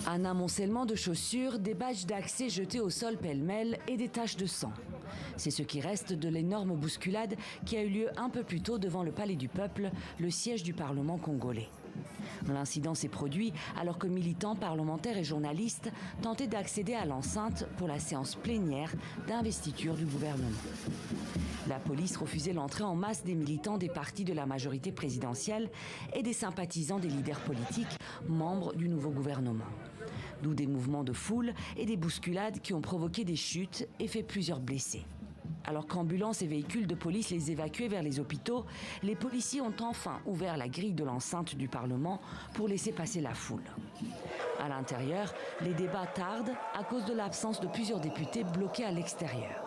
Un amoncellement de chaussures, des badges d'accès jetés au sol pêle-mêle et des taches de sang. C'est ce qui reste de l'énorme bousculade qui a eu lieu un peu plus tôt devant le Palais du Peuple, le siège du Parlement congolais. L'incident s'est produit alors que militants, parlementaires et journalistes tentaient d'accéder à l'enceinte pour la séance plénière d'investiture du gouvernement. La police refusait l'entrée en masse des militants des partis de la majorité présidentielle et des sympathisants des leaders politiques, membres du nouveau gouvernement. D'où des mouvements de foule et des bousculades qui ont provoqué des chutes et fait plusieurs blessés. Alors qu'ambulances et véhicules de police les évacuaient vers les hôpitaux, les policiers ont enfin ouvert la grille de l'enceinte du Parlement pour laisser passer la foule. À l'intérieur, les débats tardent à cause de l'absence de plusieurs députés bloqués à l'extérieur.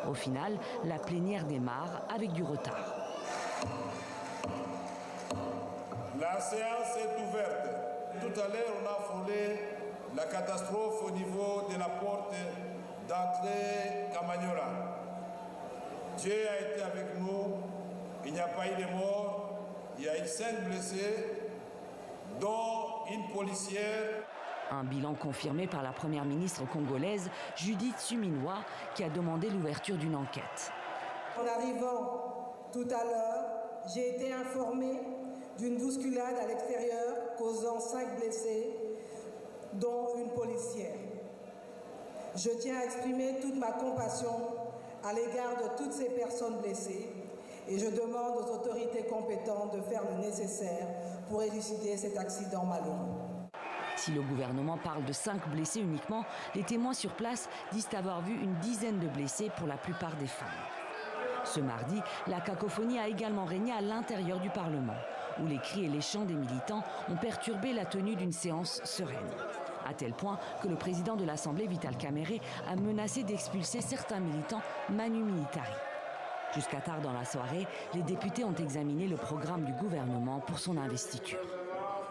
Au final, la plénière démarre avec du retard. La séance est ouverte. Tout à l'heure, on a frôlé la catastrophe au niveau de la porte d'entrée Camagnola. Dieu a été avec nous, il n'y a pas eu de morts, il y a eu 5 blessés, dont une policière. Un bilan confirmé par la première ministre congolaise, Judith Suminwa, qui a demandé l'ouverture d'une enquête. En arrivant tout à l'heure, j'ai été informée d'une bousculade à l'extérieur causant 5 blessés, dont une policière. Je tiens à exprimer toute ma compassion à l'égard de toutes ces personnes blessées et je demande aux autorités compétentes de faire le nécessaire pour élucider cet accident malheureux. Si le gouvernement parle de 5 blessés uniquement, les témoins sur place disent avoir vu une dizaine de blessés, pour la plupart des femmes. Ce mardi, la cacophonie a également régné à l'intérieur du Parlement, où les cris et les chants des militants ont perturbé la tenue d'une séance sereine. À tel point que le président de l'Assemblée, Vital Kamerhe, a menacé d'expulser certains militants manu militari. Jusqu'à tard dans la soirée, les députés ont examiné le programme du gouvernement pour son investiture.